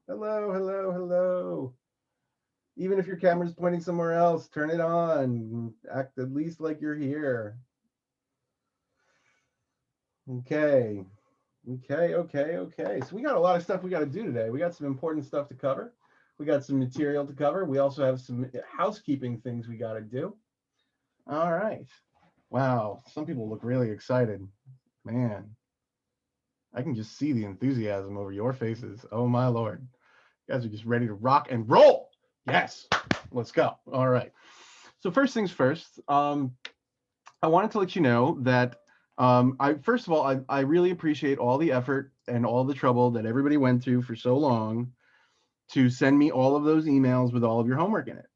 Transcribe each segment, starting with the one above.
Hello, hello, hello. Even if your camera's pointing somewhere else, turn it on. Act at least like you're here. Okay. Okay. So we got a lot of stuff we got to do today. We got some important stuff to cover. We got some material to cover. We also have some housekeeping things we got to do. All right. Wow. Some people look really excited. Man, I can just see the enthusiasm over your faces. Oh, my Lord. You guys are just ready to rock and roll. Yes. Let's go. All right. So, first things first, I wanted to let you know that I first of all, I really appreciate all the effort and all the trouble that everybody went through for so long to send me all of those emails with all of your homework in it.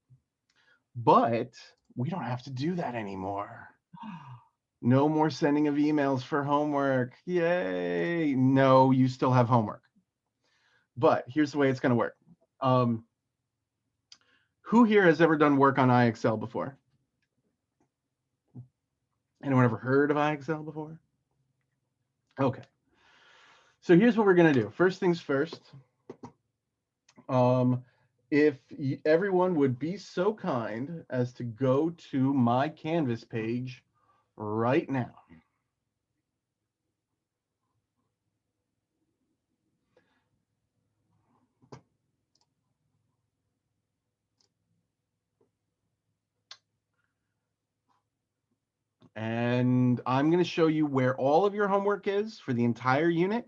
But we don't have to do that anymore. No more sending of emails for homework. Yay. No, you still have homework. But here's the way it's going to work. Um, who here has ever done work on IXL before? Anyone ever heard of IXL before? Okay. So here's what we're going to do. First things first, um, if everyone would be so kind as to go to my Canvas page right now. And I'm going to show you where all of your homework is for the entire unit.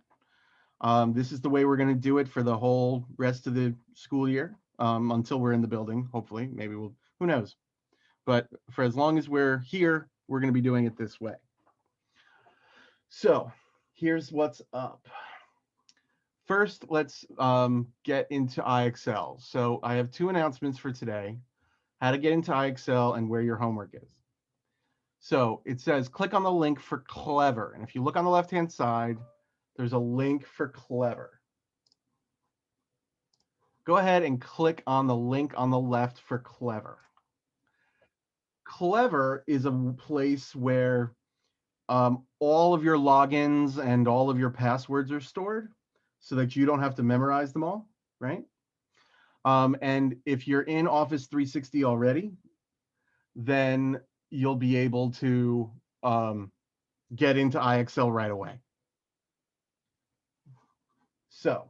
This is the way we're going to do it for the whole rest of the school year, until we're in the building, hopefully. Maybe we'll, who knows? But for as long as we're here, we're going to be doing it this way. So here's what's up. First, let's get into IXL. So I have two announcements for today: how to get into IXL and where your homework is. So it says click on the link for Clever. And if you look on the left-hand side, there's a link for Clever. Go ahead and click on the link on the left for Clever. Clever is a place where all of your logins and all of your passwords are stored so that you don't have to memorize them all, right? And if you're in Office 360 already, then you'll be able to get into IXL right away. So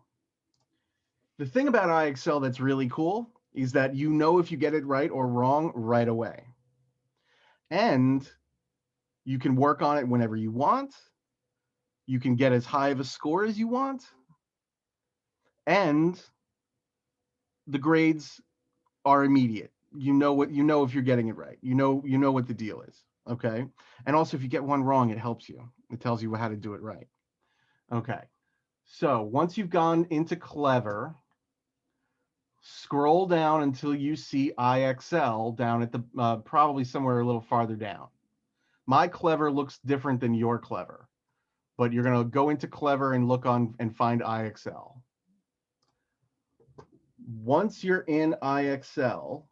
the thing about IXL that's really cool is that you know if you get it right or wrong right away. And you can work on it whenever you want. You can get as high of a score as you want. And the grades are immediate. You know if you're getting it right. You know what the deal is. Okay. And also if you get one wrong, it helps you. It tells you how to do it right. Okay. So once you've gone into Clever, scroll down until you see IXL down at the probably somewhere a little farther down. My Clever looks different than your Clever, but you're going to go into Clever and look on and find IXL. Once you're in IXL,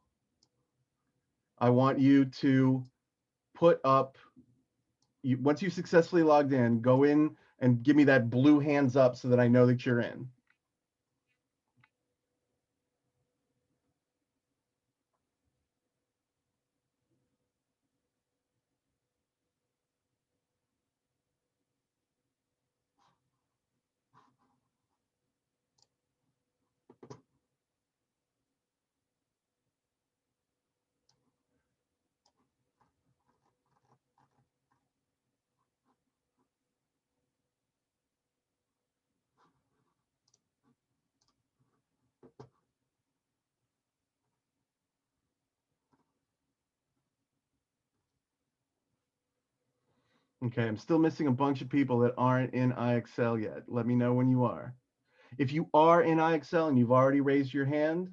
I want you to put up, once you've successfully logged in, go in and give me that blue hands up so that I know that you're in. Okay, I'm still missing a bunch of people that aren't in IXL yet. Let me know when you are. If you are in IXL and you've already raised your hand,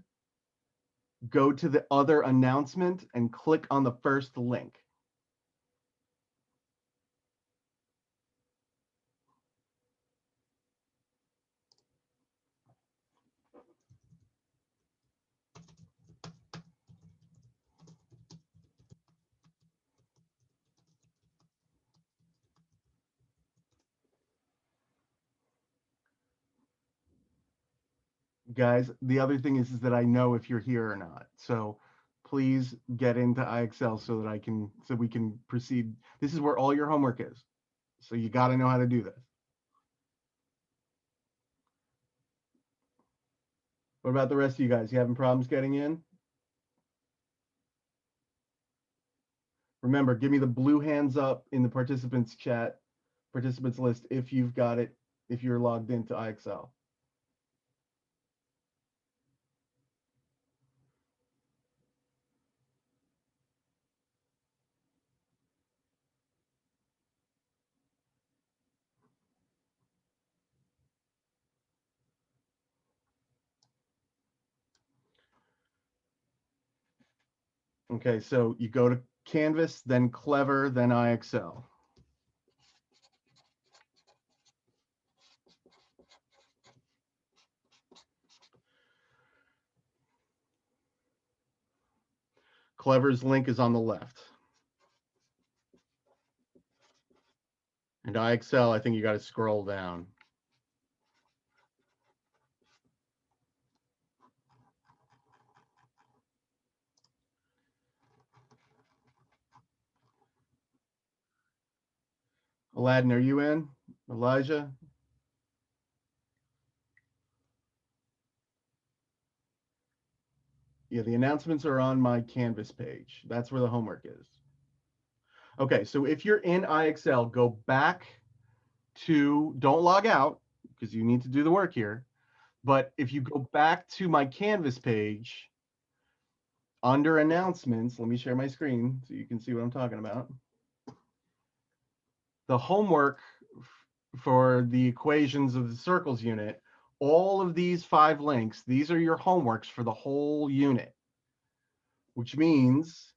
go to the other announcement and click on the first link. Guys, the other thing is that I know if you're here or not. So please get into IXL so that we can proceed. This is where all your homework is. So you got to know how to do this. What about the rest of you guys? You having problems getting in? Remember, give me the blue hands up in the participants chat, participants list, if you've got it, if you're logged into IXL. Okay, so you go to Canvas, then Clever, then IXL. Clever's link is on the left. And IXL, I think you got to scroll down. Aladdin, are you in? Elijah? Yeah, the announcements are on my Canvas page. That's where the homework is. Okay, so if you're in IXL, go back to, don't log out because you need to do the work here. But if you go back to my Canvas page, under announcements, let me share my screen so you can see what I'm talking about. The homework for the equations of the circles unit, all of these 5 links, these are your homeworks for the whole unit, which means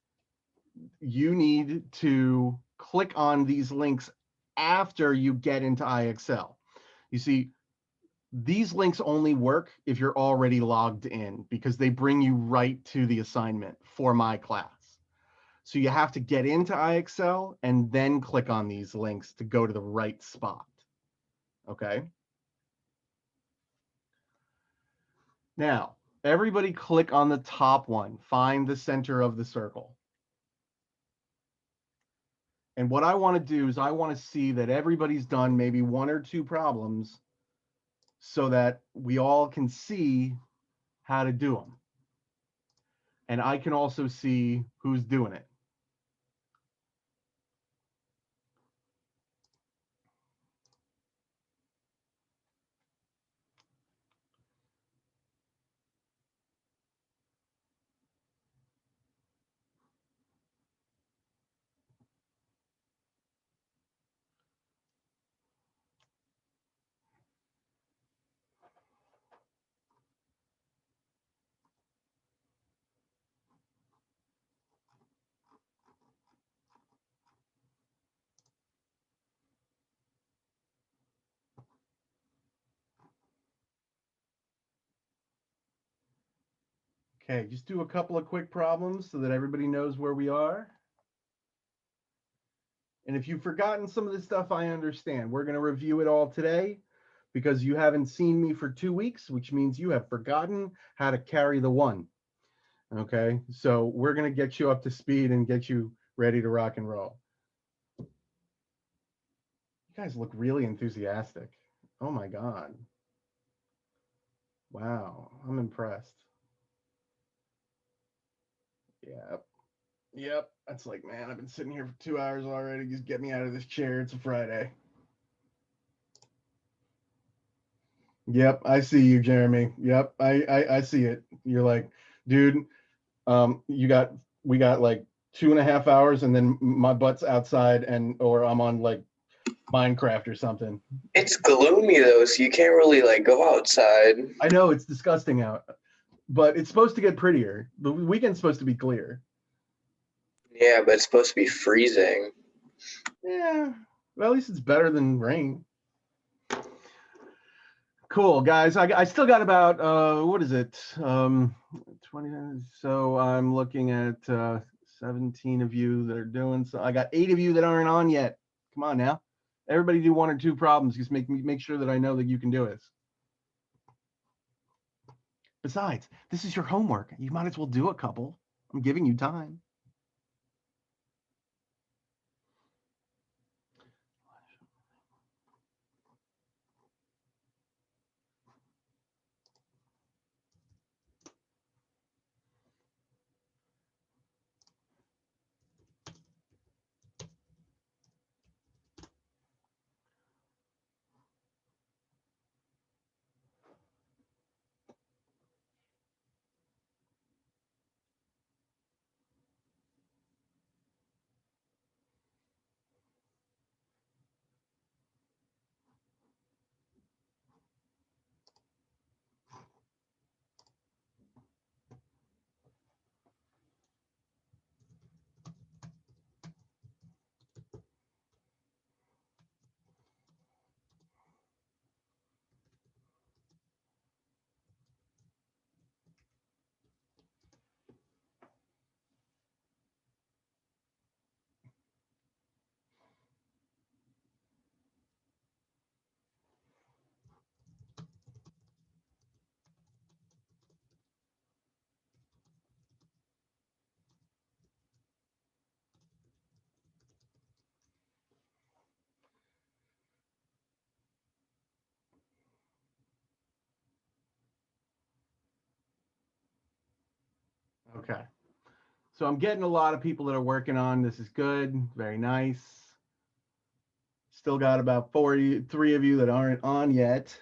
you need to click on these links after you get into IXL. You see, these links only work if you're already logged in because they bring you right to the assignment for my class. So you have to get into IXL and then click on these links to go to the right spot. Okay. Now, everybody click on the top one. Find the center of the circle. And what I want to do is I want to see that everybody's done maybe 1 or 2 problems so that we all can see how to do them. And I can also see who's doing it. Okay, just do a couple of quick problems so that everybody knows where we are. And if you've forgotten some of this stuff, I understand. We're going to review it all today because you haven't seen me for 2 weeks, which means you have forgotten how to carry the one. Okay, so we're going to get you up to speed and get you ready to rock and roll. You guys look really enthusiastic. Oh my God. Wow, I'm impressed. Yep. Yep. That's like, man, I've been sitting here for 2 hours already. Just get me out of this chair. It's a Friday. Yep, I see you, Jeremy. Yep, I see it. You're like, dude, we got like 2.5 hours, and then my butt's outside, or I'm on like Minecraft or something. It's gloomy though, so you can't really like go outside. I know it's disgusting out, but it's supposed to get prettier. The weekend's supposed to be clear. Yeah, but it's supposed to be freezing. Yeah, well, at least it's better than rain. Cool, guys. I still got about what is it? 20. So I'm looking at 17 of you that are doing. So I got 8 of you that aren't on yet. Come on now, everybody do 1 or 2 problems. Just make sure that I know that you can do it. Besides, this is your homework. You might as well do a couple. I'm giving you time. Okay. So I'm getting a lot of people that are working on this. Is good. Very nice. Still got about 43 of you that aren't on yet.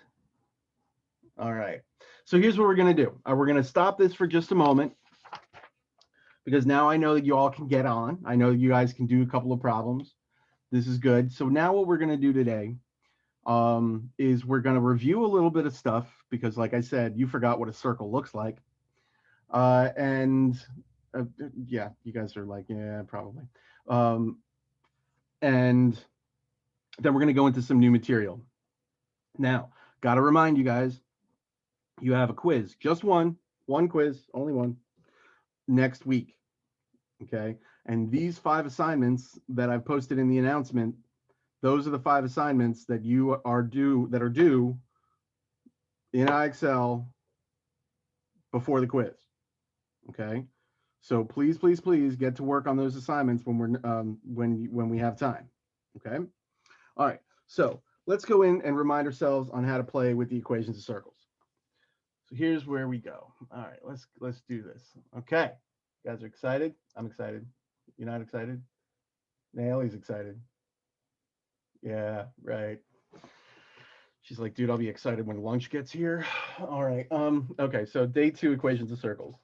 All right. So here's what we're going to do. We're going to stop this for just a moment because now I know that you all can get on. I know you guys can do a couple of problems. This is good. So now what we're going to do today is we're going to review a little bit of stuff because, like I said, you forgot what a circle looks like. And yeah, you guys are like, yeah, probably. And then we're going to go into some new material. Now, got to remind you guys, you have a quiz, just one quiz, only one, next week. Okay. And these 5 assignments that I've posted in the announcement, those are the 5 assignments that are due in IXL before the quiz. Okay. So please, please, please get to work on those assignments when we have time. Okay. All right. So let's go in and remind ourselves on how to play with the equations of circles. So here's where we go. All right, let's do this. Okay. You guys are excited? I'm excited. You're not excited? Naomi's excited. Yeah, right. She's like, dude, I'll be excited when lunch gets here. All right. Okay, so day 2, equations of circles.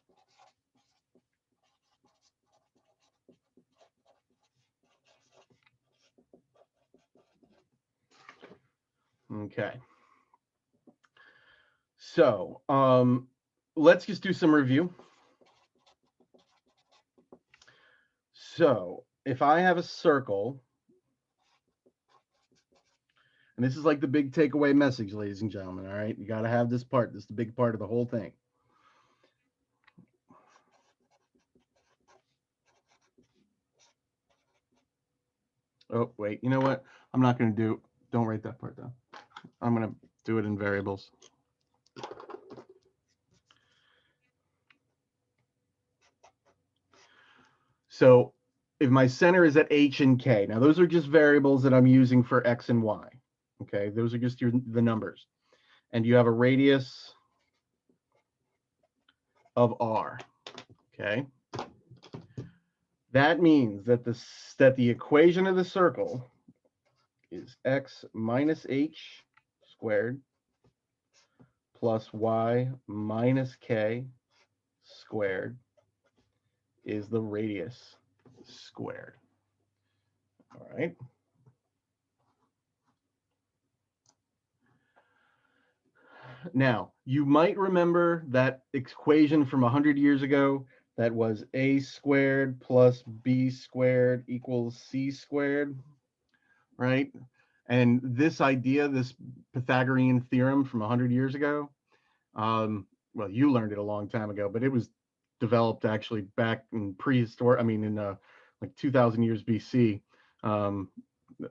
Okay. So let's just do some review. So if I have a circle, and this is like the big takeaway message, ladies and gentlemen, all right? You got to have this part. This is the big part of the whole thing. Oh, wait, you know what? I'm not going to don't write that part down. I'm going to do it in variables. So if my center is at H and K, now those are just variables that I'm using for X and Y. Okay, those are just the numbers. And you have a radius of R. Okay. That means that the equation of the circle is X minus H squared plus Y minus K squared is the radius squared. All right. Now, you might remember that equation from 100 years ago that was a squared plus b squared equals c squared, right? And this idea, this Pythagorean theorem from 100 years ago, well, you learned it a long time ago, but it was developed actually back in prehistoric, like 2000 years BC. The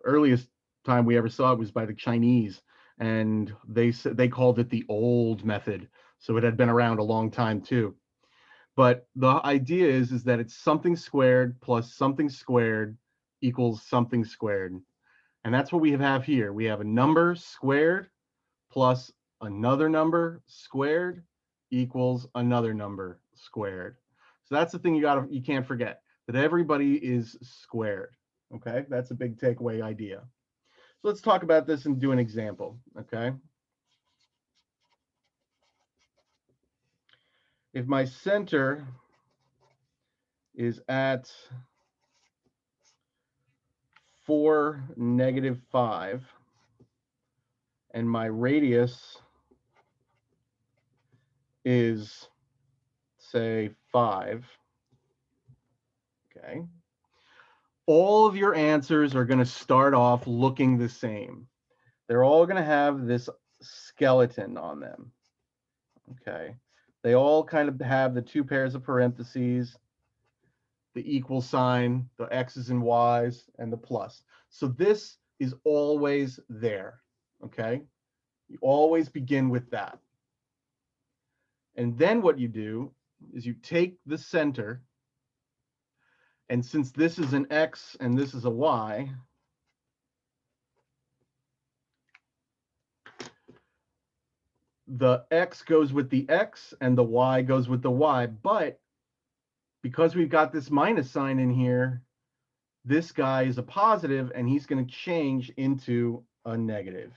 earliest time we ever saw it was by the Chinese. and they called it the old method. So it had been around a long time too. But the idea is that it's something squared plus something squared equals something squared. And that's what we have here. We have a number squared plus another number squared equals another number squared. So that's the thing you can't forget, that everybody is squared. Okay, that's a big takeaway idea. So let's talk about this and do an example. Okay. If my center is at 4, -5, and my radius is, say, 5, okay, all of your answers are going to start off looking the same. They're all going to have this skeleton on them. Okay, they all kind of have the two pairs of parentheses, the equal sign, the X's and Y's, and the plus. So this is always there. Okay, you always begin with that. And then what you do is you take the center, and since this is an X and this is a Y, the X goes with the X and the Y goes with the Y. But because we've got this minus sign in here, this guy is a positive and he's going to change into a negative.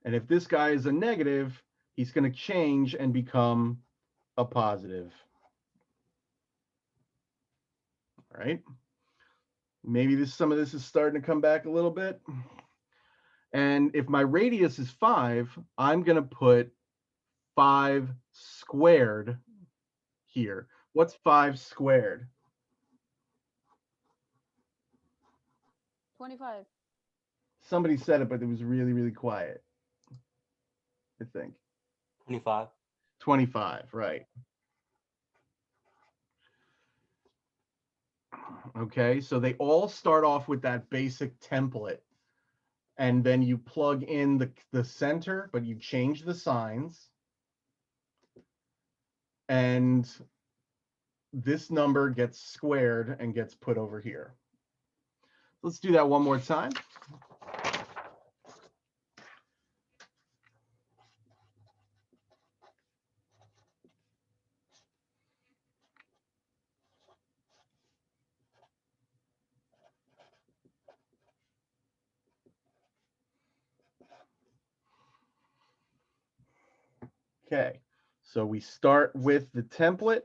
And if this guy is a negative, he's going to change and become a positive. All right. Maybe some of this is starting to come back a little bit. And if my radius is 5, I'm going to put 5 squared here. What's 5 squared? 25. Somebody said it, but it was really, really quiet, I think. 25. 25, right. Okay, so they all start off with that basic template. And then you plug in the center, but you change the signs. And this number gets squared and gets put over here. Let's do that one more time. Okay, so we start with the template.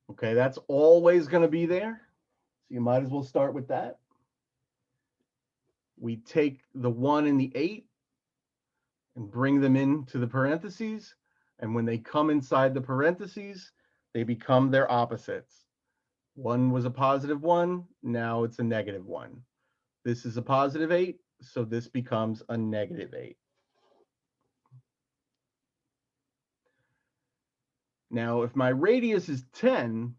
Okay, that's always going to be there. So you might as well start with that. We take the 1 and the 8 and bring them into the parentheses. And when they come inside the parentheses, they become their opposites. 1 was a positive 1, now it's a negative 1. This is a positive 8, so this becomes a negative 8. Now, if my radius is 10,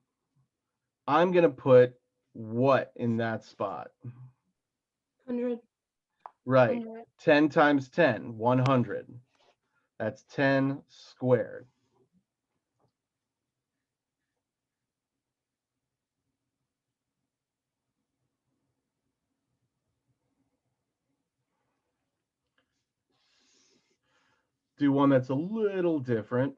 I'm going to put what in that spot? 100. Right. 100. 10 times 10, 100. That's 10 squared. Do one that's a little different.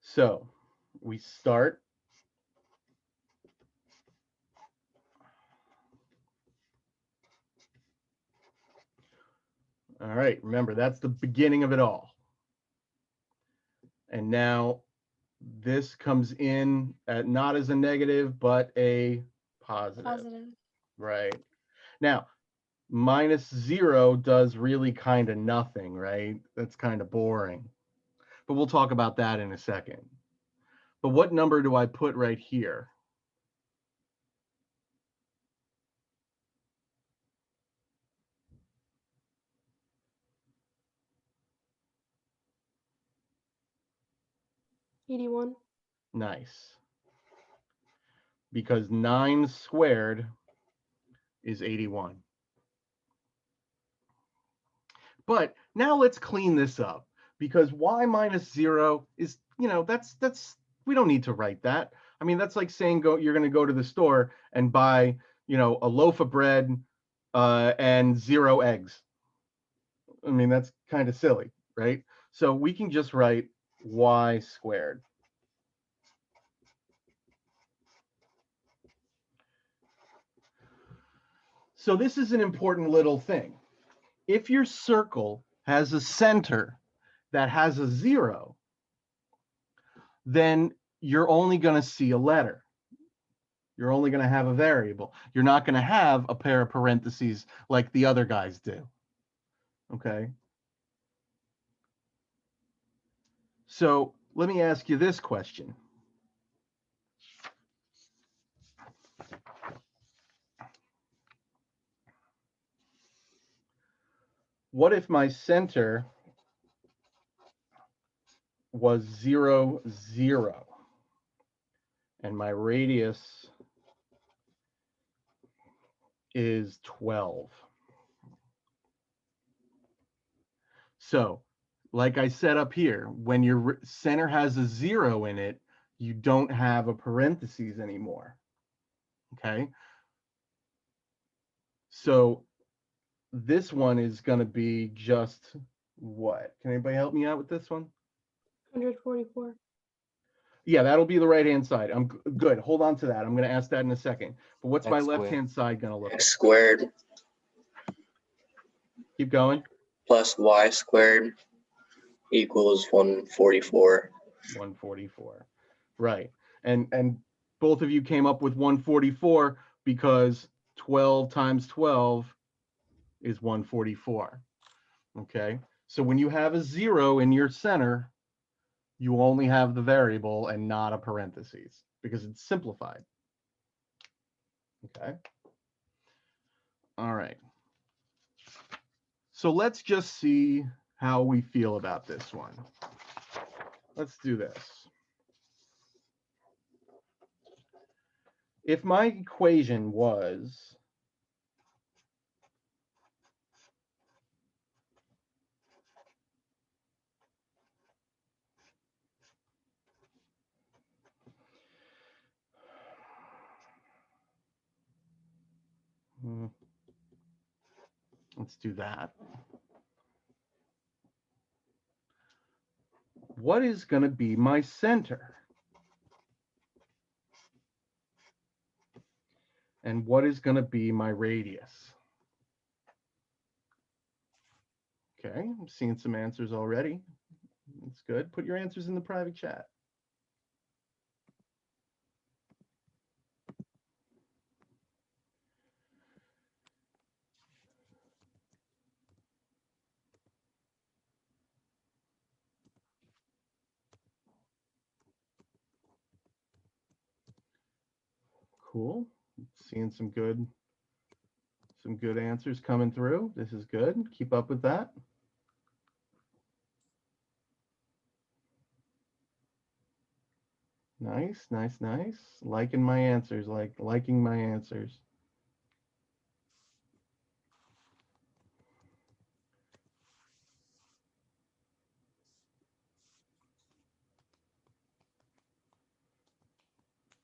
So we start. All right, remember, that's the beginning of it all. And now this comes in at not as a negative, but a positive. Positive. Right. Now, minus 0 does really kind of nothing, right? That's kind of boring. But we'll talk about that in a second. But what number do I put right here? $81. Nice. Because 9 squared is 81. But now let's clean this up, because y minus 0 is, that's we don't need to write that. I mean, that's like saying you're going to go to the store and buy, a loaf of bread and 0 eggs. I mean, that's kind of silly, right? So we can just write y squared. So this is an important little thing. If your circle has a center that has a 0, then you're only going to see a letter. You're only going to have a variable. You're not going to have a pair of parentheses like the other guys do. Okay? So let me ask you this question. What if my center was 0, 0, and my radius is 12? So, like I said up here, when your center has a 0 in it, you don't have a parentheses anymore. Okay? So this one is going to be just what? Can anybody help me out with this one? 144. Yeah, that'll be the right-hand side. I'm good. Hold on to that. I'm going to ask that in a second. But what's my X squared. left-hand side going to look X like? squared Keep going. plus y squared equals 144. 144. Right. And both of you came up with 144 because 12 times 12 is 144. Okay? So when you have a 0 in your center, you only have the variable and not a parentheses because it's simplified. Okay? All right. So let's just see how we feel about this one. Let's do this. If my equation was let's do that. What is going to be my center? And what is going to be my radius? Okay, I'm seeing some answers already. That's good. Put your answers in the private chat. Cool. Seeing some good answers coming through. This is good. Keep up with that. Nice, nice, nice. Liking my answers, liking my answers.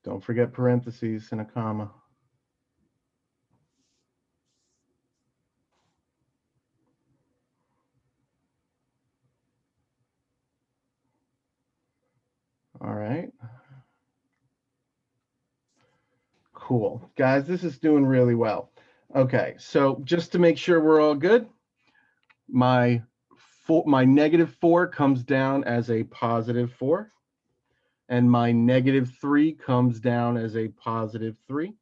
Don't forget parentheses and a comma. All right. Cool. Guys, this is doing really well. Okay, so just to make sure we're all good, my -4 comes down as a +4, and my -3 comes down as a +3.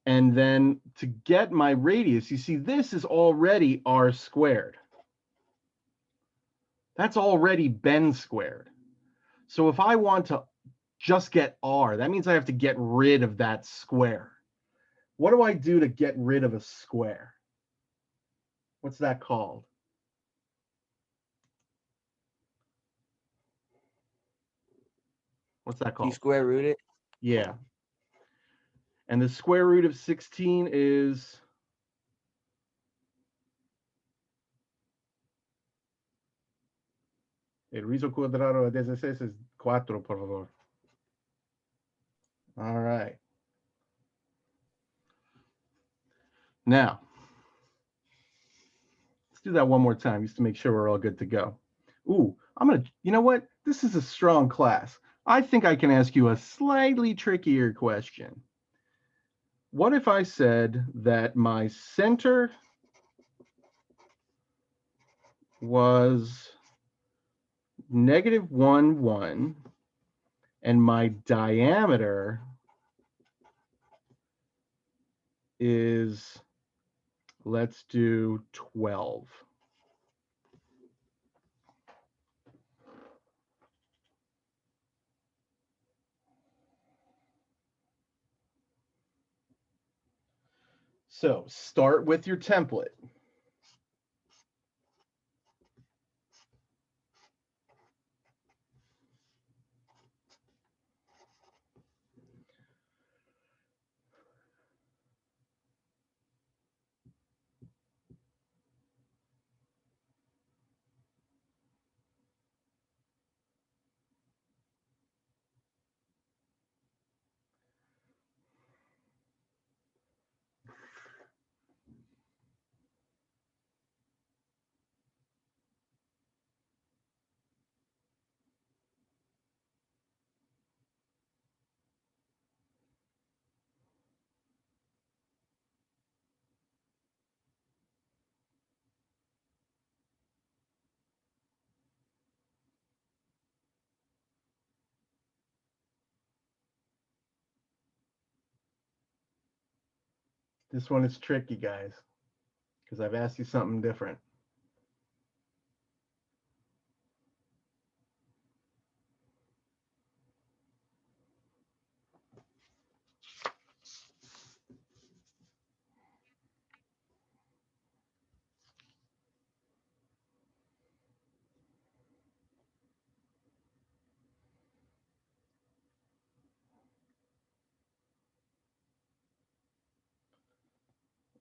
And then to get my radius, you see this is already r squared. That's already been squared. So if I want to just get r, that means I have to get rid of that square. What do I do to get rid of a square? What's that called? What's that You called? square root it. Yeah. And the square root of 16 is el raíz cuadrado de 16 es 4, por favor. All right. Now, let's do that one more time just to make sure we're all good to go. Ooh, you know what? This is a strong class. I think I can ask you a slightly trickier question. What if I said that my center was -1, 1, and my diameter is, let's do 12. So start with your template. This one is tricky, guys, because I've asked you something different.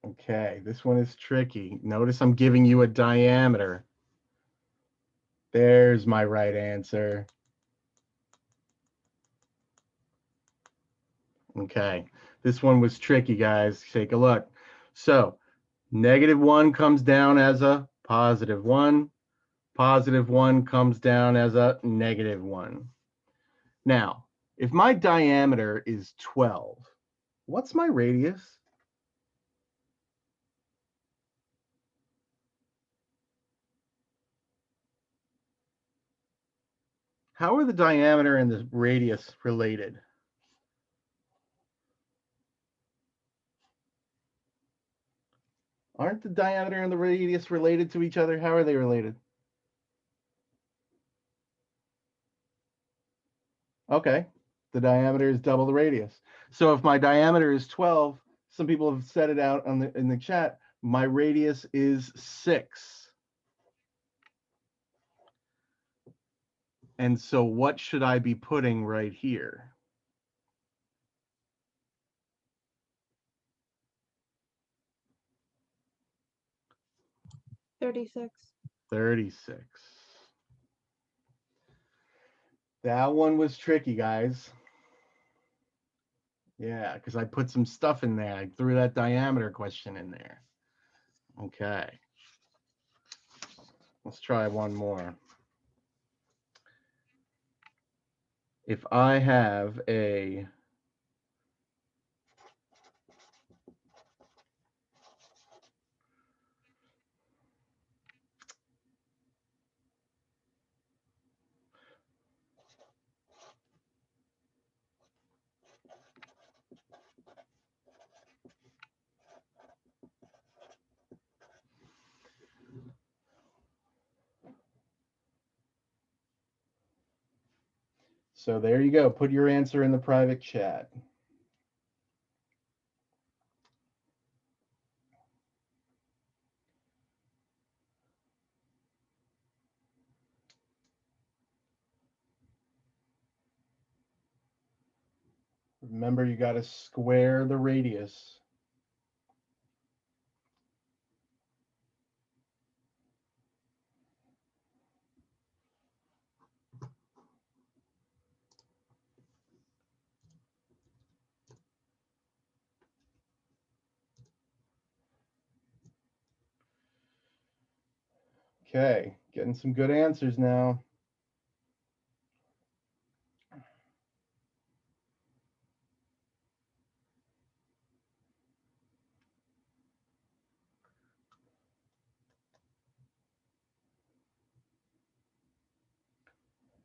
Okay, this one is tricky. Notice I'm giving you a diameter. There's my right answer. Okay, this one was tricky, guys. Take a look. So -1 comes down as a +1. +1 comes down as a -1. Now, if my diameter is 12, what's my radius? How are the diameter and the radius related? Aren't the diameter and the radius related to each other? How are they related? Okay, the diameter is double the radius. So if my diameter is 12, some people have said it out in the chat, my radius is 6. And so what should I be putting right here? 36. 36. That one was tricky, guys. Yeah, because I put some stuff in there. I threw that diameter question in there. Okay. Let's try one more. If I have a So there you go. Put your answer in the private chat. Remember, you got to square the radius. Okay, getting some good answers now.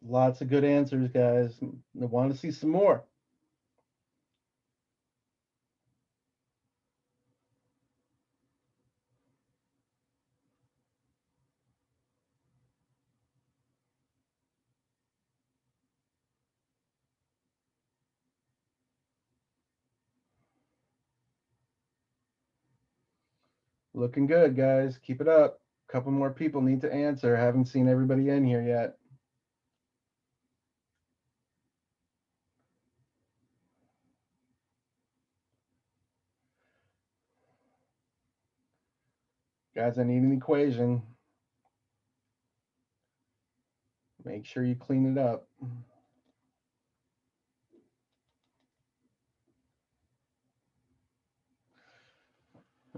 Lots of good answers, guys. I want to see some more. Looking good, guys. Keep it up. A couple more people need to answer. Haven't seen everybody in here yet. Guys, I need an equation. Make sure you clean it up.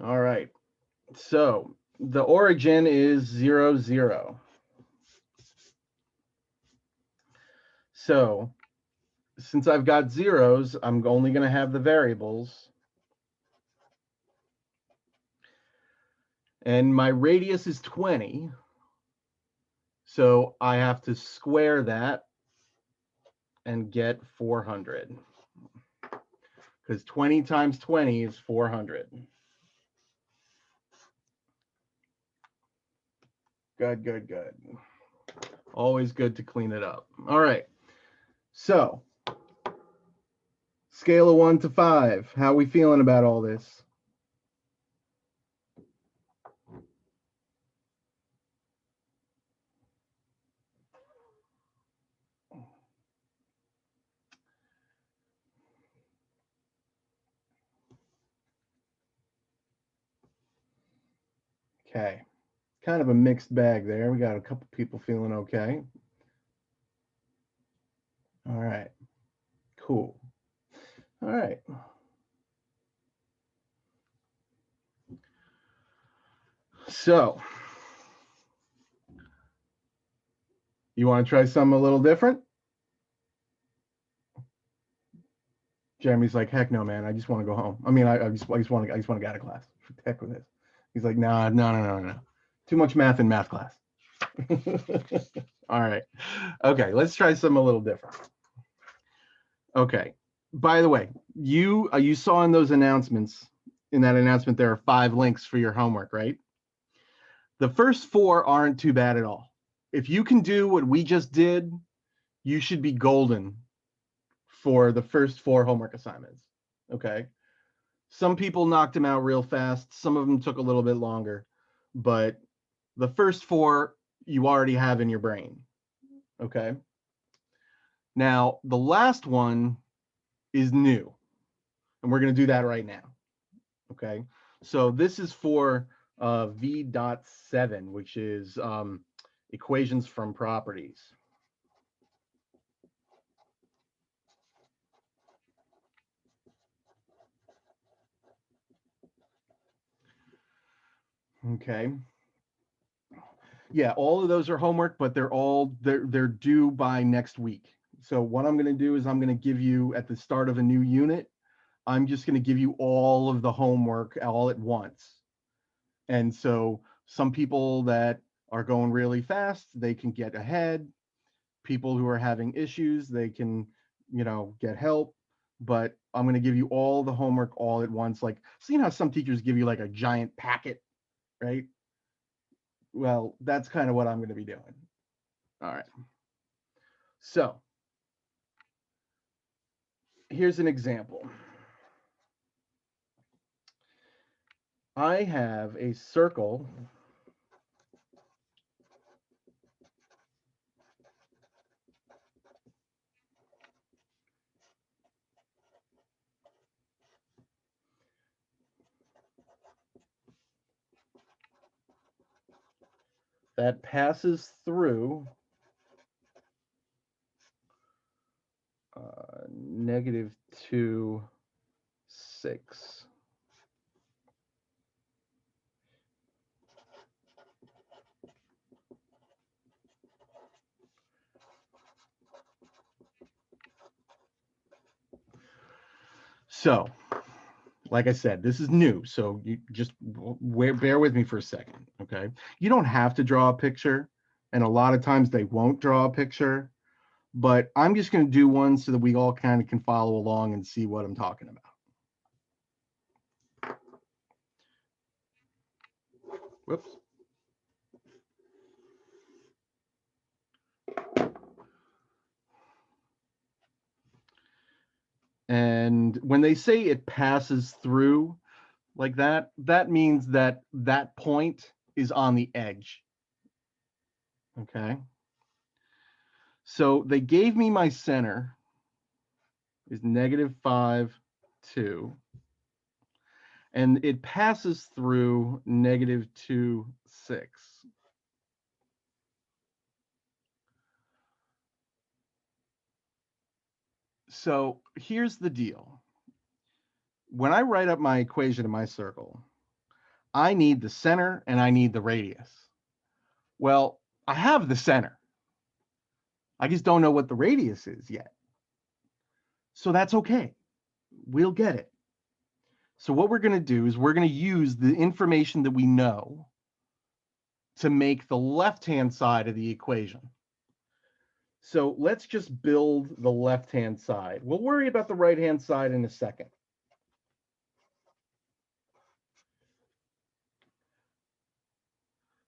All right. So the origin is 0, 0. So since I've got zeros, I'm only going to have the variables. And my radius is 20. So I have to square that and get 400. Because 20 times 20 is 400. Good, good, good. Always good to clean it up. All right. So, scale of 1 to 5. How are we feeling about all this? Okay. Kind of a mixed bag there. We got a couple people feeling okay. All right. Cool. All right. So, you want to try something a little different? Jeremy's like, heck no, man. I just want to go home. I mean, I just want to get out of class. Heck with this. He's like, no. Too much math in math class. All right. Okay, let's try something a little different. Okay. By the way, you saw in those announcements, in that announcement, there are 5 links for your homework, right? The first 4 aren't too bad at all. If you can do what we just did, you should be golden for the first 4 homework assignments. Okay. Some people knocked them out real fast. Some of them took a little bit longer, but the first 4 you already have in your brain. Okay. Now, the last one is new, and we're going to do that right now. Okay. So this is for V.7, which is equations from properties. Okay. Yeah, all of those are homework, but they're due by next week. So what I'm going to do is I'm going to give you at the start of a new unit, I'm just going to give you all of the homework all at once. And so some people that are going really fast, they can get ahead. People who are having issues, they can, get help. But I'm going to give you all the homework all at once. Like, seeing how some teachers give you like a giant packet, right? Well, that's kind of what I'm going to be doing. All right. So here's an example. I have a circle that passes through -2, 6. So, like I said, this is new, so you just bear with me for a second, okay? You don't have to draw a picture, and a lot of times they won't draw a picture, but I'm just going to do one so that we all kind of can follow along and see what I'm talking about. Whoops. And when they say it passes through like that, that means that that point is on the edge. Okay. So they gave me my center is -5, 2. And it passes through -2, 6. So here's the deal. When I write up my equation in my circle, I need the center and I need the radius. Well, I have the center. I just don't know what the radius is yet. So that's okay. We'll get it. So what we're going to do is we're going to use the information that we know to make the left-hand side of the equation. So let's just build the left-hand side. We'll worry about the right-hand side in a second.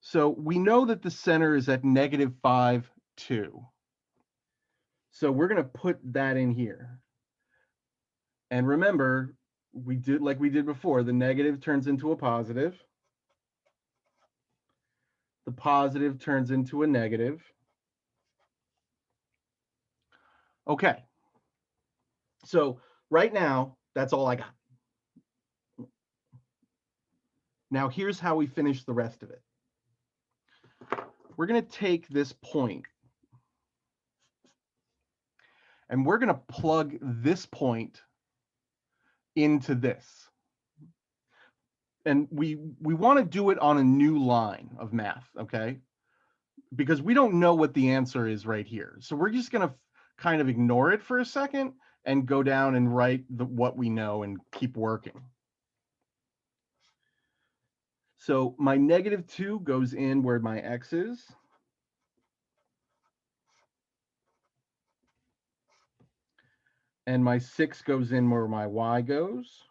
So we know that the center is at -5, 2. So we're going to put that in here. And remember, we did like we did before, the negative turns into a positive. The positive turns into a negative. Okay. So right now, that's all I got. Now here's how we finish the rest of it. We're going to take this point and we're going to plug this point into this. And we want to do it on a new line of math, okay? Because we don't know what the answer is right here. So we're just going to kind of ignore it for a second and go down and write what we know and keep working. So my -2 goes in where my x is. And my 6 goes in where my y goes.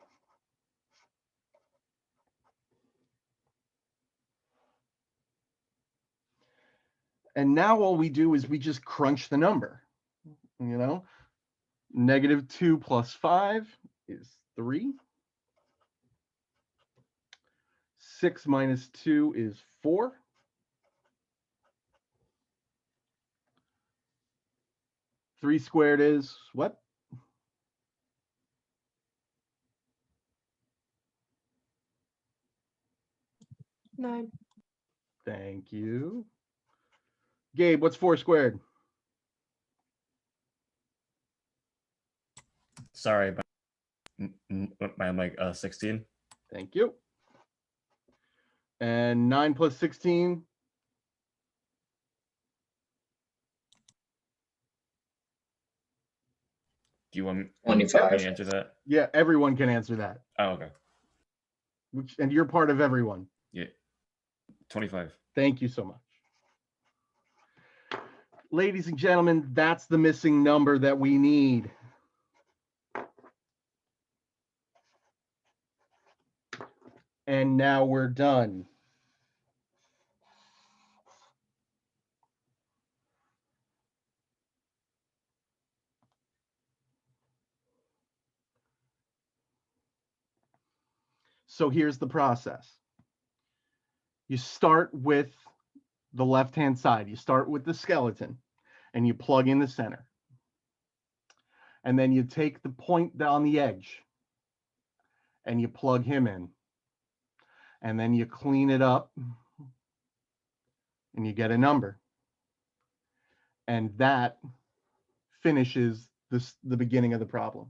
And now all we do is we just crunch the number, you know? -2 plus 5 is 3. 6 minus 2 is 4. Three squared is what? Nine. Thank you. Gabe, what's 4 squared? Sorry, but I'm like 16. Thank you. And 9 plus 16? Do you want me 25. to answer that? Yeah, everyone can answer that. Oh, okay. And you're part of everyone. Yeah. 25. Thank you so much. Ladies and gentlemen, that's the missing number that we need. And now we're done. So here's the process. You start with the left-hand side. You start with the skeleton and you plug in the center. And then you take the point on the edge and you plug him in. And then you clean it up and you get a number. And that finishes the beginning of the problem.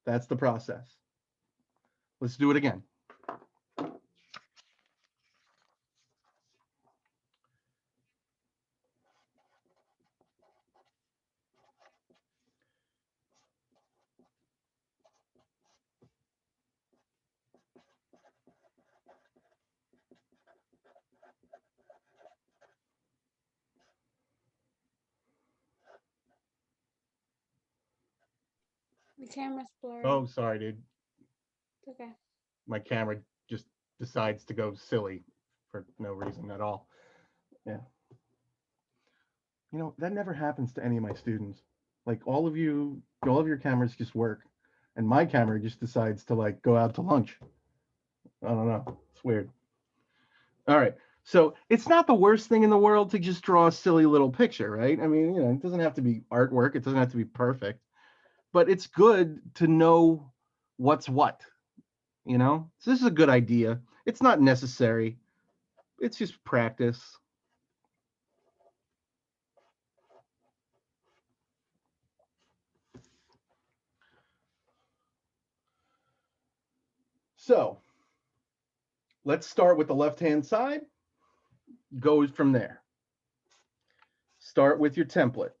That's the process. Let's do it again. The camera's blurry. Oh, sorry, dude. It's okay. My camera just decides to go silly for no reason at all. Yeah. You know, that never happens to any of my students. Like all of your cameras just work. And my camera just decides to like go out to lunch. I don't know. It's weird. All right. So it's not the worst thing in the world to just draw a silly little picture, right? I mean, you know, it doesn't have to be artwork. It doesn't have to be perfect. But it's good to know what's what, you know? So this is a good idea. It's not necessary. It's just practice. So let's start with the left-hand side. Goes from there. Start with your template.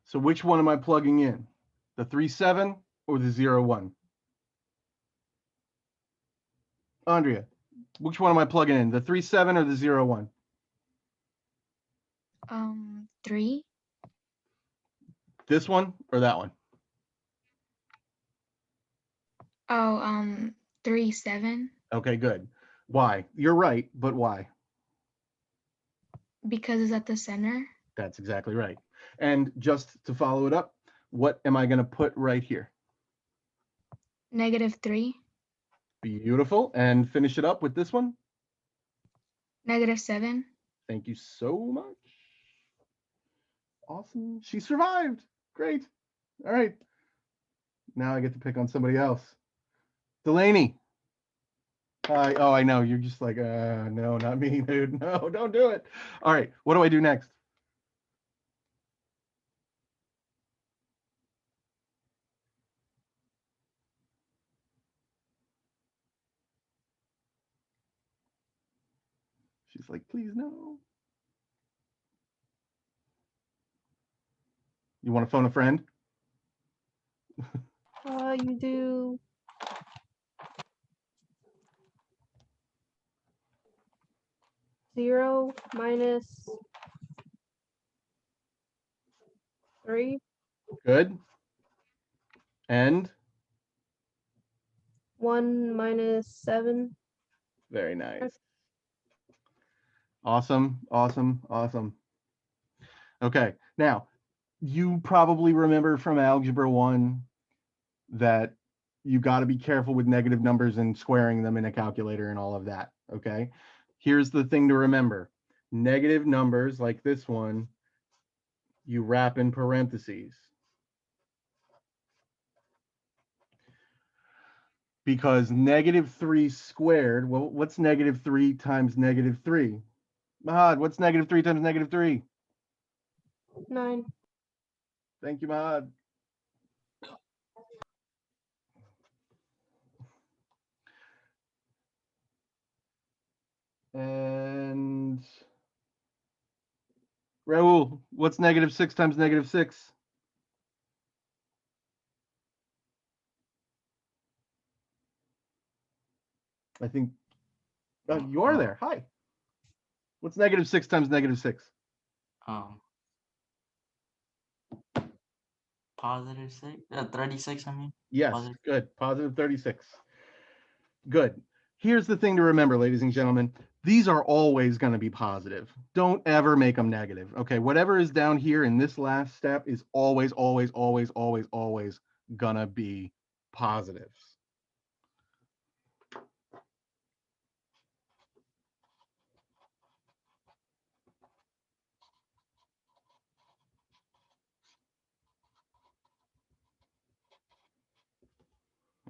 So which one am I plugging in? The 3-7 or the 0-1? Andrea, which one am I plugging in? The 3-7 or the 0-1? 3. This one or that one? Oh, 3, 7. Okay, good. Why? You're right, but why? Because it's at the center. That's exactly right. And just to follow it up, what am I going to put right here? -3. Beautiful. And finish it up with this one. -7. Thank you so much. Awesome. She survived. Great. All right. Now I get to pick on somebody else. Delaney. Hi. Oh, I know. You're just like, no, not me, dude. No, don't do it. All right. What do I do next? She's like, please, no. You want to phone a friend? You do 0 minus 3. Good. And 1 minus 7. very nice. Awesome, awesome, awesome. Okay, now you probably remember from Algebra 1 that you got to be careful with negative numbers and squaring them in a calculator and all of that, okay? Here's the thing to remember. Negative numbers like this one, you wrap in parentheses. Because -3 squared, well, what's -3 times -3? Mahad, what's -3 times -3? 9. Thank you, Mahad. And Raul, what's -6 times -6? I think you are there. Hi. What's -6 times -6? Positive 6, 36, I mean. Yes, Positive. good. Positive 36. Good. Here's the thing to remember, ladies and gentlemen. These are always going to be positive. Don't ever make them negative. Okay, whatever is down here in this last step is always, always, always, always, always going to be positives.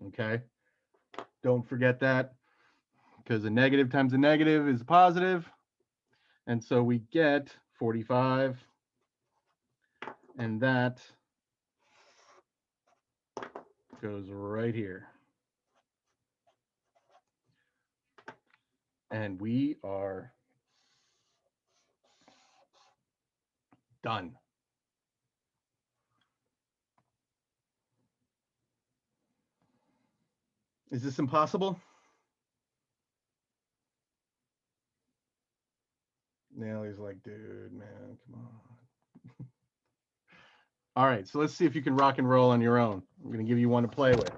Okay, don't forget that, because a negative times a negative is a positive. And so we get 45, and that goes right here. And we are done. Is this impossible? Nelly's like, dude, man, come on. All right, so let's see if you can rock and roll on your own. I'm going to give you one to play with.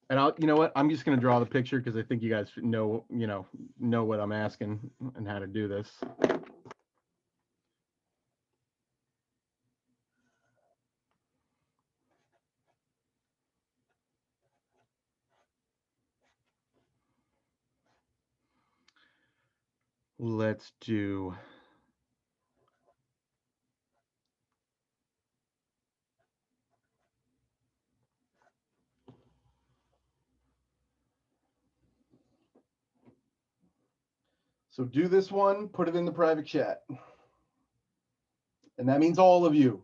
And you know what? I'm just going to draw the picture because I think you guys know what I'm asking and how to do this. Let's do so do this one, put it in the private chat. And that means all of you.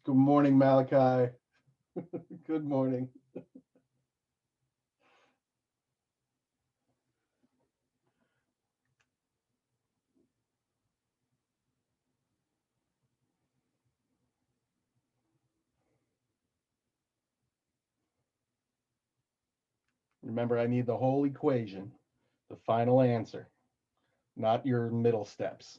Good morning, Malachi. Good morning. Remember, I need the whole equation, the final answer, not your middle steps.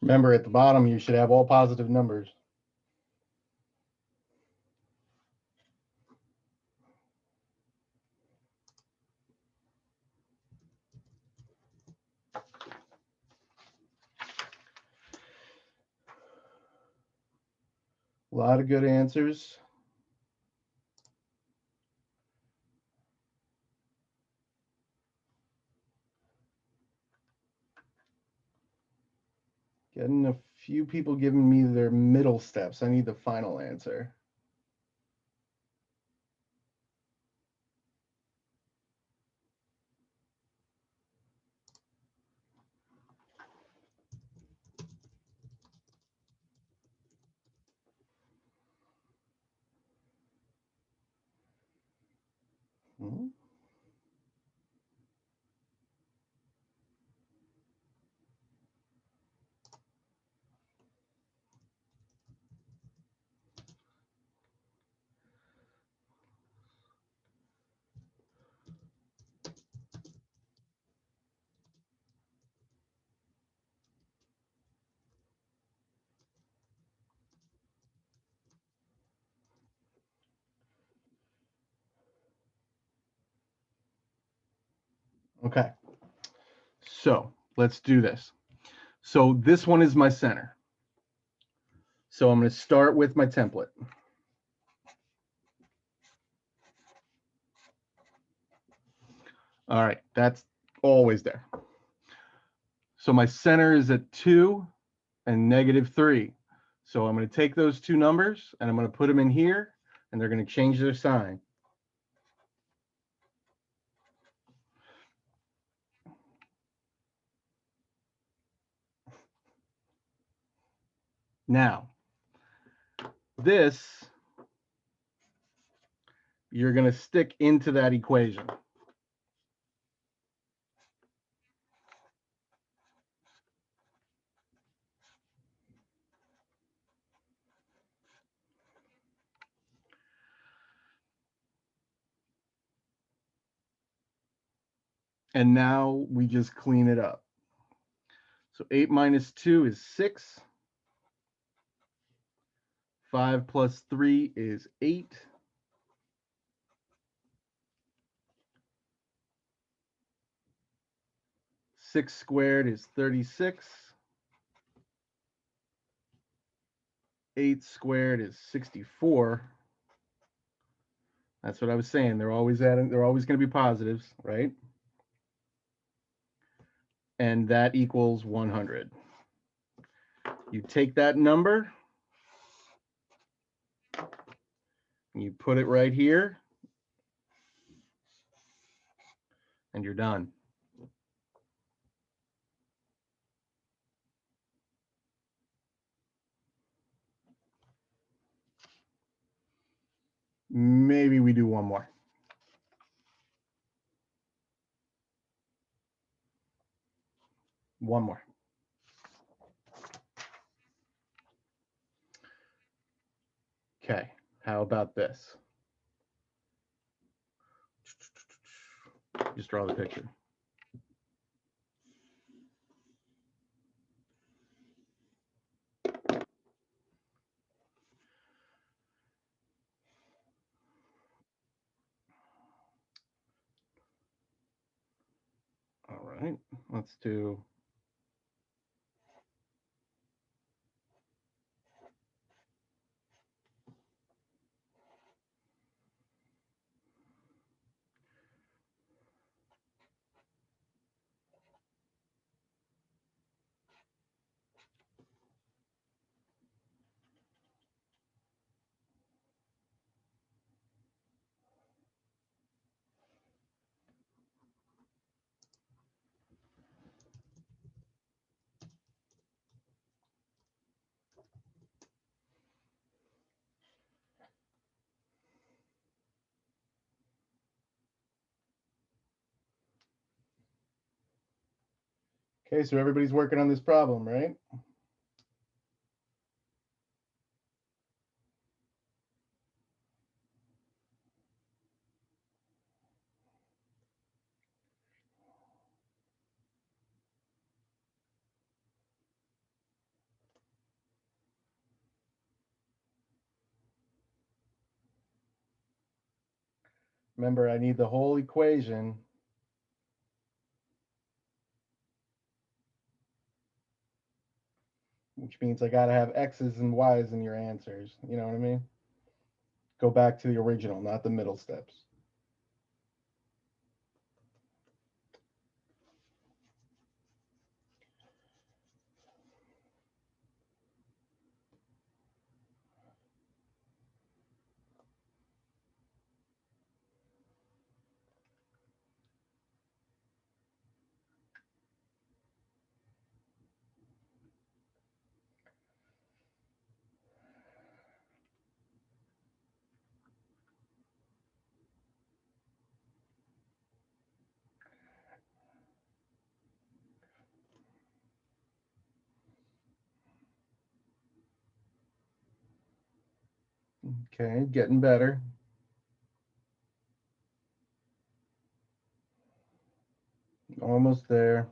Remember, at the bottom, you should have all positive numbers. A lot of good answers. Getting a few people giving me their middle steps. I need the final answer. Mhm. Okay, so let's do this. So this one is my center. So I'm going to start with my template. All right, that's always there. So my center is at 2 and -3. So I'm going to take those two numbers and I'm going to put them in here, and they're going to change their sign. Now, this, you're going to stick into that equation. And now we just clean it up. So 8 minus 2 is 6. 5 plus 3 is 8. 6 squared is 36. 8 squared is 64. That's what I was saying. They're always adding, they're always going to be positives, right? And that equals 100. You take that number, and you put it right here, and you're done. Maybe we do one more. One more. Okay, how about this? Just draw the picture. All right, let's do. Okay, so everybody's working on this problem, right? Remember, I need the whole equation. Which means I got to have X's and Y's in your answers. You know what I mean? Go back to the original, not the middle steps. Okay, getting better. Almost there.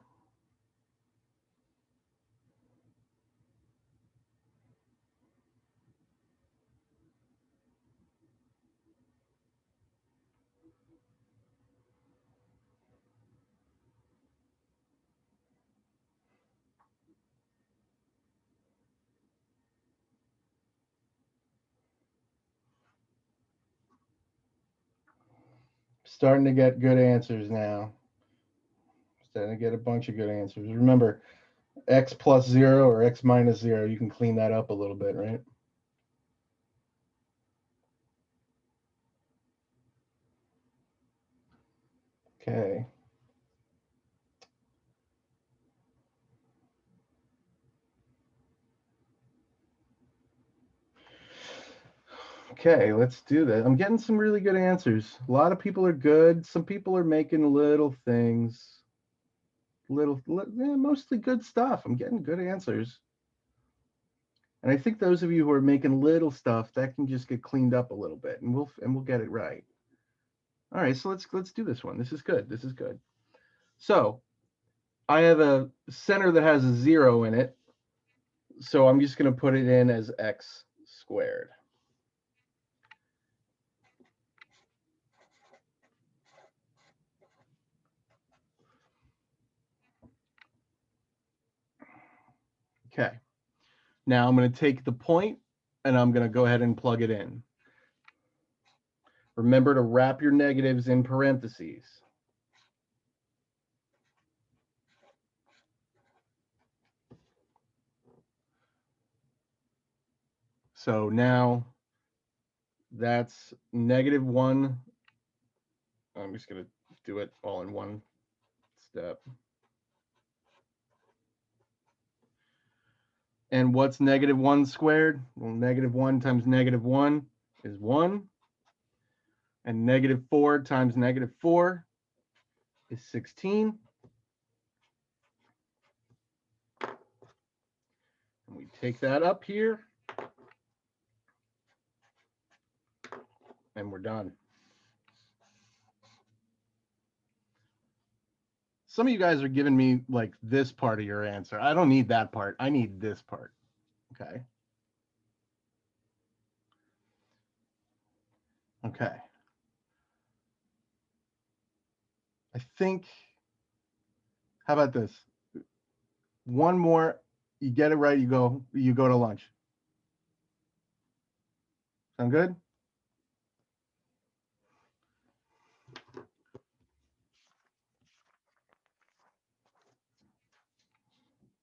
Starting to get good answers now. Starting to get a bunch of good answers. Remember, x plus 0 or x minus 0, you can clean that up a little bit, right? Okay. Okay, let's do that. I'm getting some really good answers. A lot of people are good. Some people are making little things. Mostly good stuff. I'm getting good answers. And I think those of you who are making little stuff, that can just get cleaned up a little bit, and we'll get it right. All right, so let's do this one. This is good. This is good. So I have a center that has a 0 in it. So I'm just going to put it in as x squared. Okay. Now I'm going to take the point and I'm going to go ahead and plug it in. Remember to wrap your negatives in parentheses. So now that's -1. I'm just going to do it all in one step. And what's -1 squared? Well, -1 times -1 is 1. And -4 times -4 is 16. And we take that up here. And we're done. Some of you guys are giving me like this part of your answer. I don't need that part. I need this part. Okay. Okay. I think, how about this? One more, you get it right, you go to lunch. Sound good?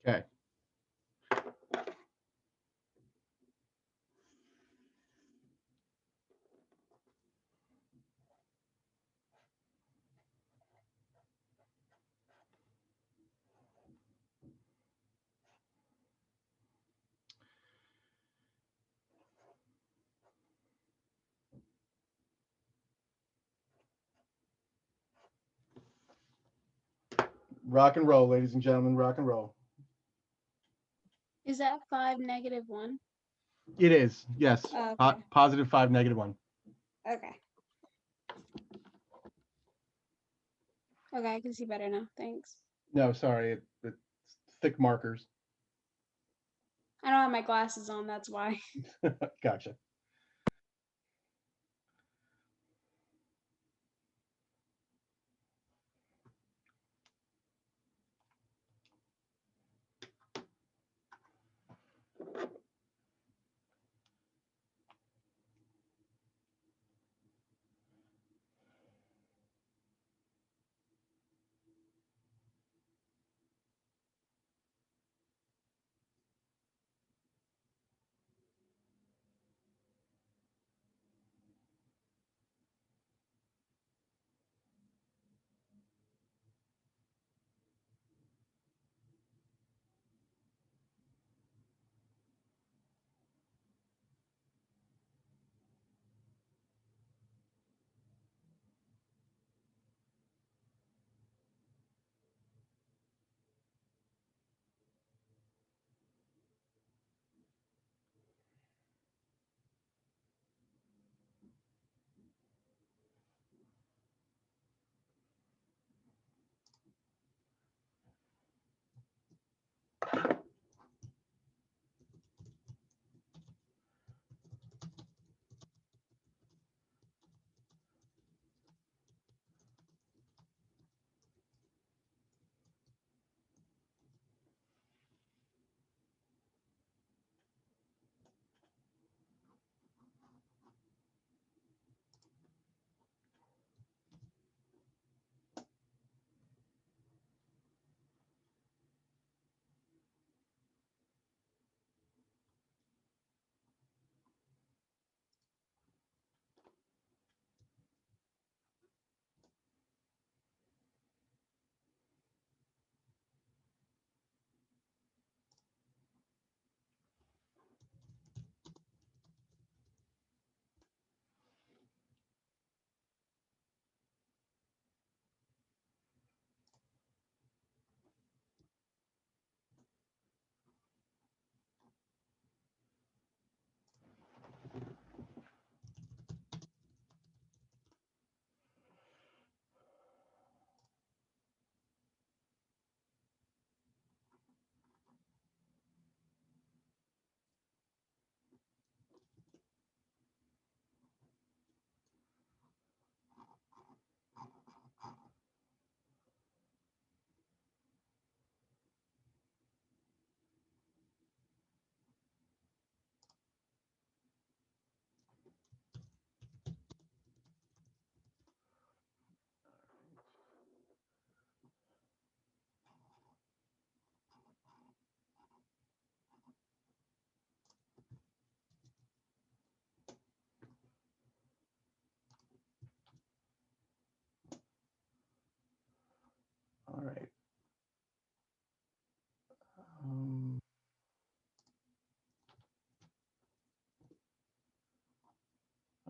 Okay. Rock and roll, ladies and gentlemen, rock and roll. Is that 5, -1? It is, yes. Oh, okay. +5, -1. Okay. Okay, I can see better now. Thanks. No, sorry, it's thick markers. I don't have my glasses on, that's why. Gotcha.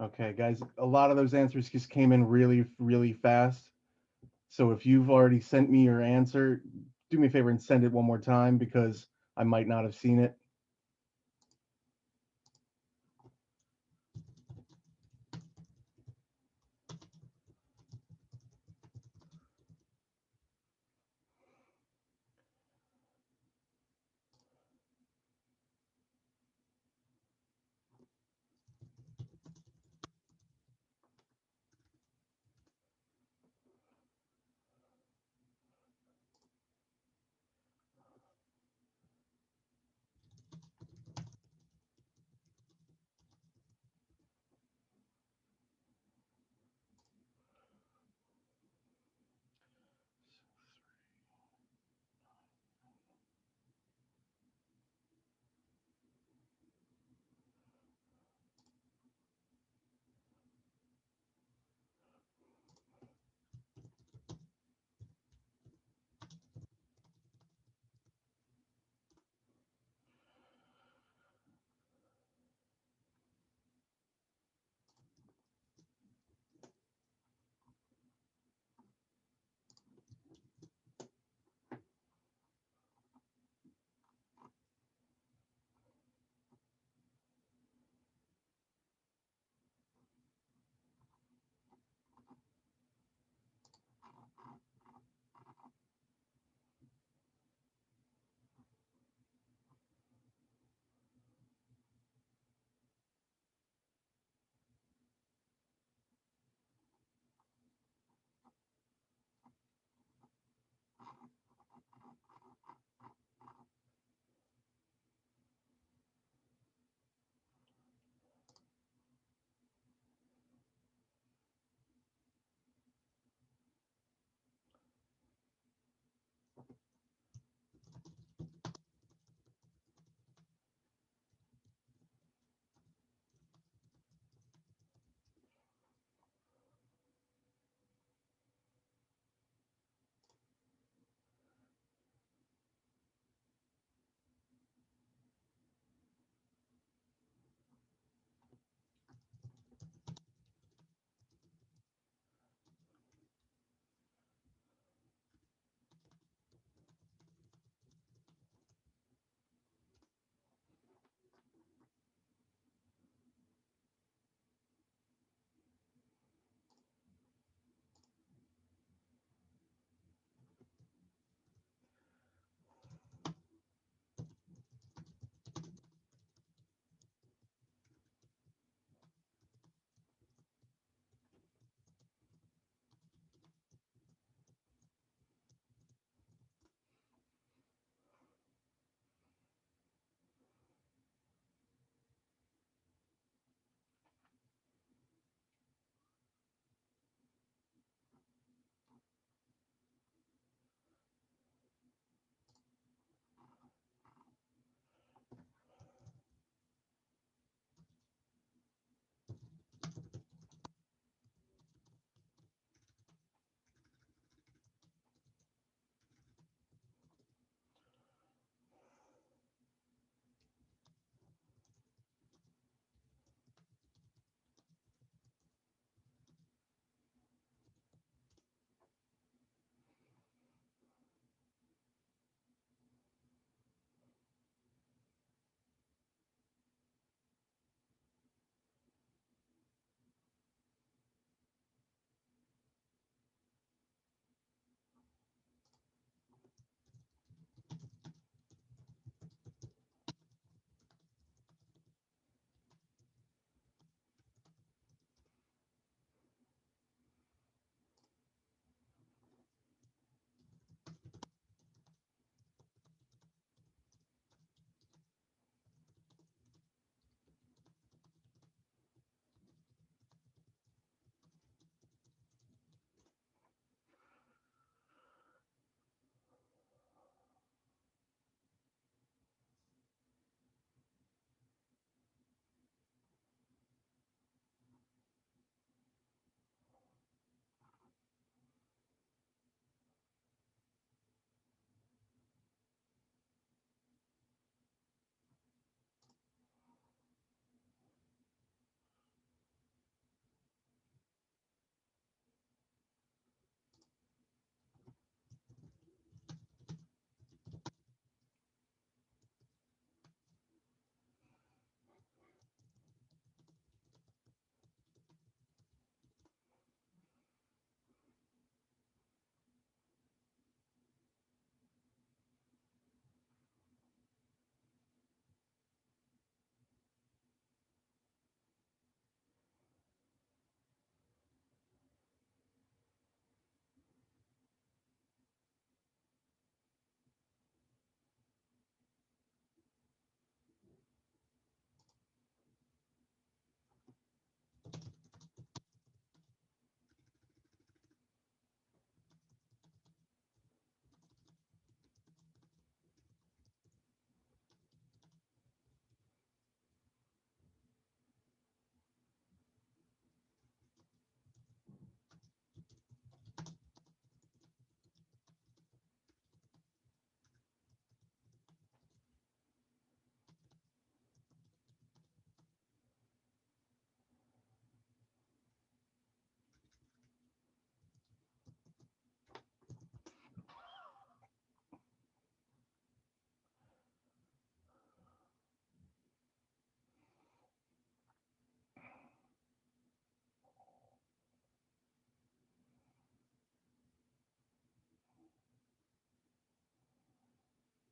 Okay, guys, a lot of those answers just came in really, really fast. So if you've already sent me your answer, do me a favor and send it one more time because I might not have seen it.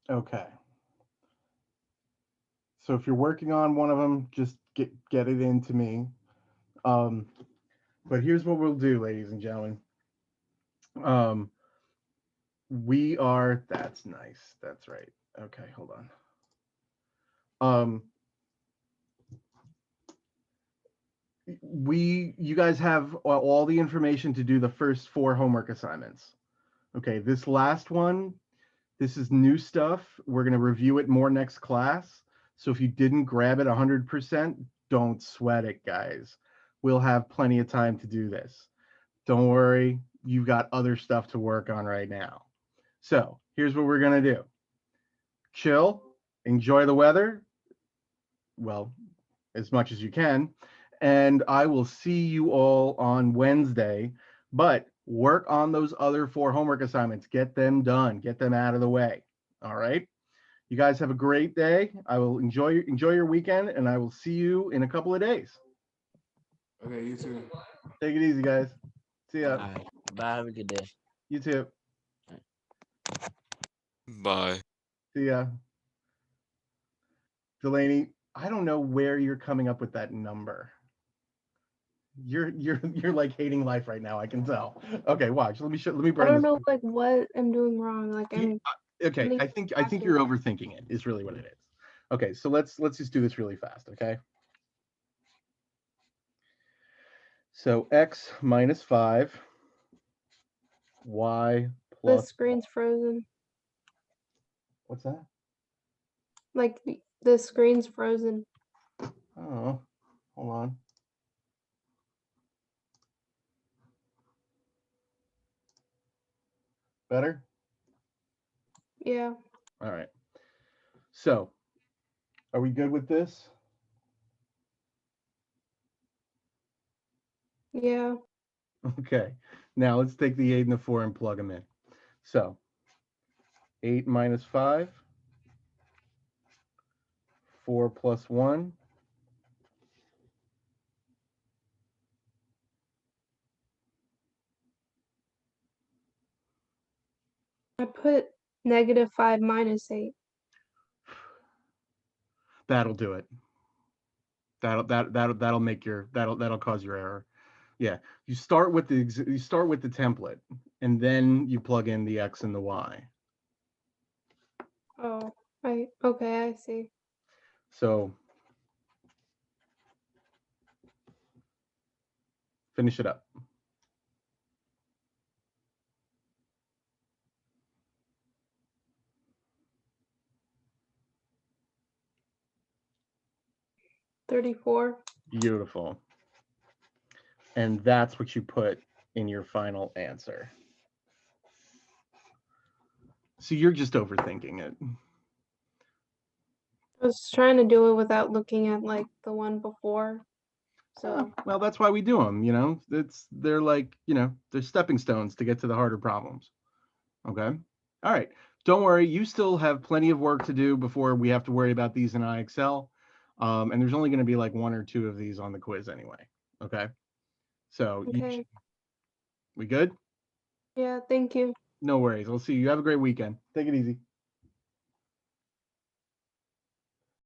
Okay. So if you're working on one of them, just get it into me. But here's what we'll do, ladies and gentlemen. That's nice. That's right. Okay, hold on. You guys have all the information to do the first 4 homework assignments. Okay, this last one, this is new stuff. We're going to review it more next class. So if you didn't grab it 100%, don't sweat it, guys. We'll have plenty of time to do this. Don't worry, you've got other stuff to work on right now. So here's what we're going to do. Chill, enjoy the weather. Well, as much as you can. And I will see you all on Wednesday, but work on those other 4 homework assignments. Get them done. Get them out of the way. All right. You guys have a great day. I will enjoy your weekend, and I will see you in a couple of days. Okay, you too. Take it easy, guys. See ya. All right. Bye. Have a good day. You too. Bye. See ya. Delaney, I don't know where you're coming up with that number. You're like hating life right now. I can tell. Okay, watch. Let me I bring don't this. know like what I'm doing wrong. Like I'm Okay, really I think you're overthinking it. Is really what it is. Okay, so let's just do this really fast. Okay. So x minus 5, y the plus. screen's frozen. What's that? Like the screen's frozen. Oh, hold on. Better? Yeah. All right. So, are we good with this? Yeah. Okay. Now let's take the 8 and the 4 and plug them in. So, 8 minus 5, 4 plus 1. I put -5 minus 8. That'll do it. That'll make that'll cause your error. Yeah, you start with the template, and then you plug in the x and the y. Oh, okay, I see. So finish it up. $34. Beautiful. And that's what you put in your final answer. So you're just overthinking it. I was trying to do it without looking at like the one before. So Well, that's why we do them, you know. They're like, you know, they're stepping stones to get to the harder problems. Okay. All right. Don't worry, you still have plenty of work to do before we have to worry about these in IXL. And there's only going to be like 1 or 2 of these on the quiz anyway. Okay. So okay. We good? Yeah, thank you. No worries. I'll see you. Have a great weekend. Take it easy.